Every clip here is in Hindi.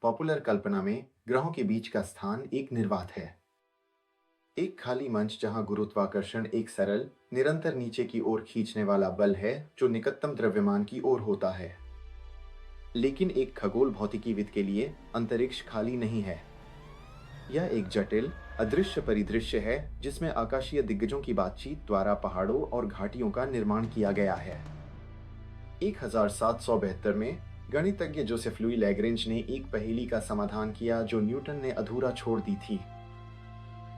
पॉपुलर कल्पना में ग्रहों के बीच का स्थान एक निर्वात है, एक खाली मंच जहां गुरुत्वाकर्षण एक सरल, निरंतर नीचे की ओर खींचने वाला बल है जो निकटतम द्रव्यमान की ओर होता है। लेकिन एक खगोल भौतिकीविद के लिए अंतरिक्ष खाली नहीं है। यह एक जटिल, अदृश्य परिदृश्य है जिसमें आकाशीय दिग्गजों की बातचीत द्वारा पहाड़ों और घाटियों का निर्माण किया गया है। 1772 में गणितज्ञ जोसेफ लुई लैग्रेंज ने एक पहेली का समाधान किया जो न्यूटन ने अधूरा छोड़ दी थी।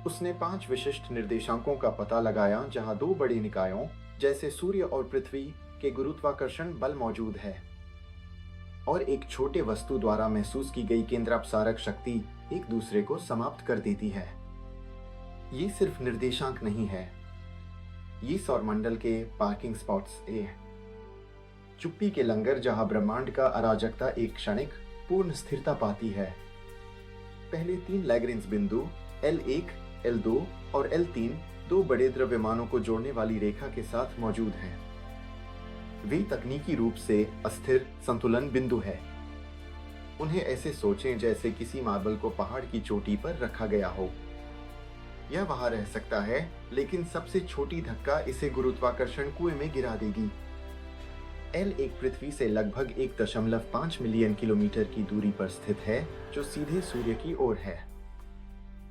उसने 5 विशिष्ट निर्देशांकों का पता लगाया जहां 2 बड़े निकायों जैसे सूर्य और पृथ्वी के गुरुत्वाकर्षण बल मौजूद है और एक छोटे वस्तु द्वारा महसूस की गई केंद्रापसारक शक्ति एक दूसरे को समाप्त कर देती है। ये सिर्फ निर्देशांक नहीं है, ये सौरमंडल के पार्किंग स्पॉट्स है, चुप्पी के लंगर जहां ब्रह्मांड का अराजकता एक क्षणिक पूर्ण स्थिरता पाती है। पहले 3 लैग्रेंज बिंदु L1, L2 और L3 2 बड़े द्रव्यमानों को जोड़ने वाली रेखा के साथ मौजूद हैं। वे तकनीकी रूप से अस्थिर संतुलन बिंदु है। उन्हें ऐसे सोचें जैसे किसी मार्बल को पहाड़ की चोटी पर रखा गया हो। यह वहां रह सकता है, लेकिन सबसे छोटी धक्का इसे गुरुत्वाकर्षण कुएं में गिरा देगी। L1 पृथ्वी से लगभग 1.5 मिलियन किलोमीटर की दूरी पर स्थित है, जो सीधे सूर्य की ओर है।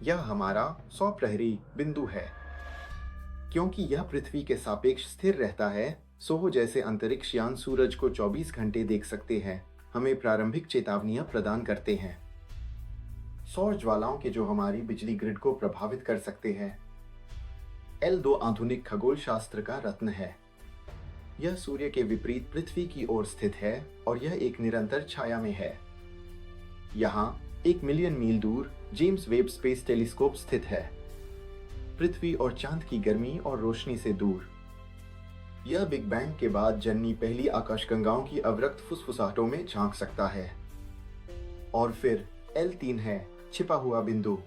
यह हमारा सौप्रहरी बिंदु है। क्योंकि यह पृथ्वी के सापेक्ष स्थिर रहता है, सोहो जैसे अंतरिक्ष यान सूरज को 24 घंटे देख सकते हैं, हमें प्रारंभिक चेतावनियां प्रदान करते हैं। सौर ज्वालाओं के जो हमारी बिजली ग्रिड को प्रभावित कर सकते हैं। L2 आधुनिक खगोल शास्त्र का रत्न है। यह सूर्य के विपरीत पृथ्वी की ओर स्थित है और यह एक निरंतर छाया में है। यहाँ 1 मिलियन मील दूर जेम्स वेब स्पेस टेलीस्कोप स्थित है, पृथ्वी और चांद की गर्मी और रोशनी से दूर। यह बिग बैंग के बाद जन्मी पहली आकाशगंगाओं की अवरक्त फुसफुसाहटों में झांक सकता है। और फिर L3 है छिपा हुआ बिंदु।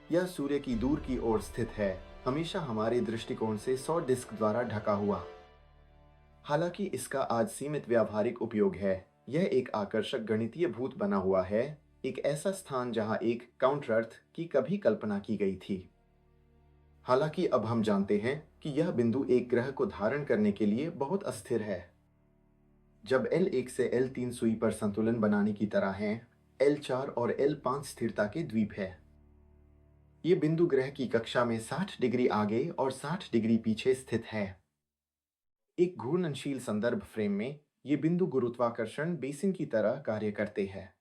यह सूर्य की दूर की ओर स्थित है, हमेशा हमारे दृष्टिकोण से सौर डिस्क द्वारा ढका हुआ। हालांकि इसका आज सीमित व्यावहारिक उपयोग है, यह एक आकर्षक गणितीय भूत बना हुआ है, एक ऐसा स्थान जहां एक काउंटर अर्थ की कभी कल्पना की गई थी। हालांकि अब हम जानते हैं कि यह बिंदु एक ग्रह को धारण करने के लिए बहुत अस्थिर है। जब L1 से L3 सुई पर संतुलन बनाने की तरह हैं, L4 और L5 स्थिरता के द्वीप है। ये बिंदु ग्रह की कक्षा में 60 डिग्री आगे और 60 डिग्री पीछे स्थित है। एक घूर्णनशील संदर्भ फ्रेम में ये बिंदु गुरुत्वाकर्षण बेसिन की तरह कार्य करते हैं।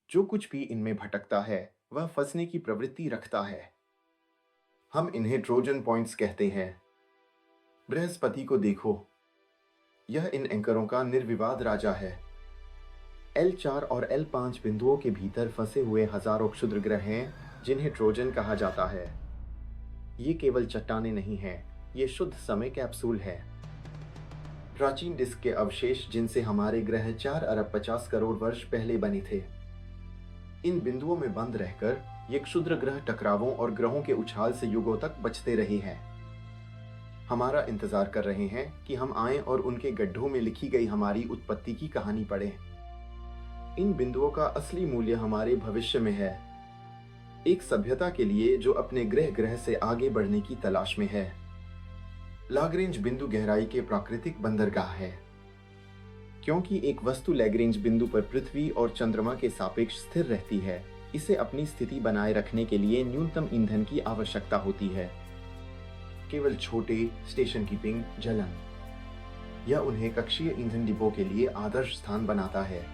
जो कुछ भी इनमें भटकता है वह फंसने की प्रवृत्ति रखता है। हम इन्हें ट्रोजन पॉइंट्स कहते हैं। बृहस्पति को देखो, यह इन एंकरों का निर्विवाद राजा है। L4 और L5 बिंदुओं के भीतर फंसे हुए हजारों क्षुद्र ग्रह हैं जिन्हें ट्रोजन कहा जाता है। ये केवल चट्टानें नहीं हैं, ये शुद्ध समय कैप्सूल है। प्राचीन डिस्क के अवशेष जिनसे हमारे ग्रह 4 अरब 50 करोड़ वर्ष पहले बने थे। इन बिंदुओं में बंद रहकर ये क्षुद्र ग्रह टकरावों और ग्रहों के उछाल से युगों तक बचते रहे हैं। हमारा इंतजार कर रहे हैं कि हम आएं और उनके गड्ढों में लिखी गई हमारी उत्पत्ति की कहानी पढ़ें। इन बिंदुओं का असली मूल्य हमारे भविष्य में है, एक सभ्यता के लिए जो अपने ग्रह से आगे बढ़ने की तलाश में है। लैग्रेंज बिंदु गहराई के प्राकृतिक बंदरगाह है। क्योंकि एक वस्तु लैग्रेंज बिंदु पर पृथ्वी और चंद्रमा के सापेक्ष स्थिर रहती है, इसे अपनी स्थिति बनाए रखने के लिए न्यूनतम ईंधन की आवश्यकता होती है। केवल छोटे स्टेशन कीपिंग जलन। यह उन्हें कक्षीय ईंधन डिब्बों के लिए आदर्श स्थान बनाता है,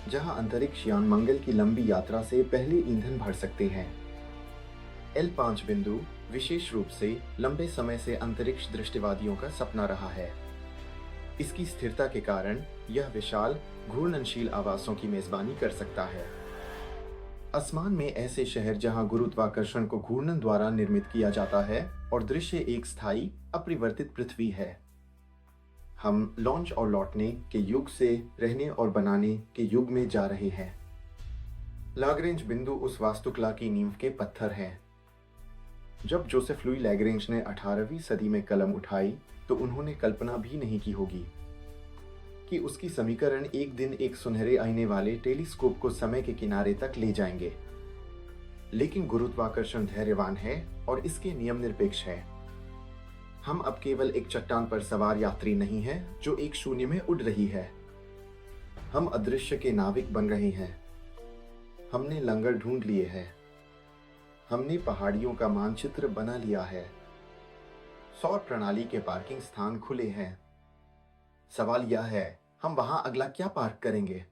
जहां अंतरिक्ष यान मंगल की लंबी यात्रा से पहले ईंधन भर सकते हैं। L5 बिंदु विशेष रूप से लंबे समय से अंतरिक्ष दृष्टिवादियों का सपना रहा है। इसकी स्थिरता के कारण यह विशाल घूर्णनशील आवासों की मेजबानी कर सकता है। आसमान में ऐसे शहर जहां गुरुत्वाकर्षण को घूर्णन द्वारा निर्मित किया जाता है और दृश्य एक स्थायी अपरिवर्तित पृथ्वी है। हम लॉन्च और लौटने के युग से रहने और बनाने के युग में जा रहे हैं। लैग्रेंज बिंदु उस वास्तुकला की नींव के पत्थर हैं। जब जोसेफ लुई लैग्रेंज ने 18वीं सदी में कलम उठाई तो उन्होंने कल्पना भी नहीं की होगी कि उसकी समीकरण एक दिन एक सुनहरे आईने वाले टेलीस्कोप को समय के किनारे तक ले जाएंगे। लेकिन गुरुत्वाकर्षण धैर्यवान है और इसके नियम निरपेक्ष है। हम अब केवल एक चट्टान पर सवार यात्री नहीं हैं जो एक शून्य में उड़ रही है। हम अदृश्य के नाविक बन रहे हैं। हमने लंगर ढूंढ लिए हैं। हमने पहाड़ियों का मानचित्र बना लिया है। सौर प्रणाली के पार्किंग स्थान खुले हैं। सवाल यह है, हम वहां अगला क्या पार्क करेंगे?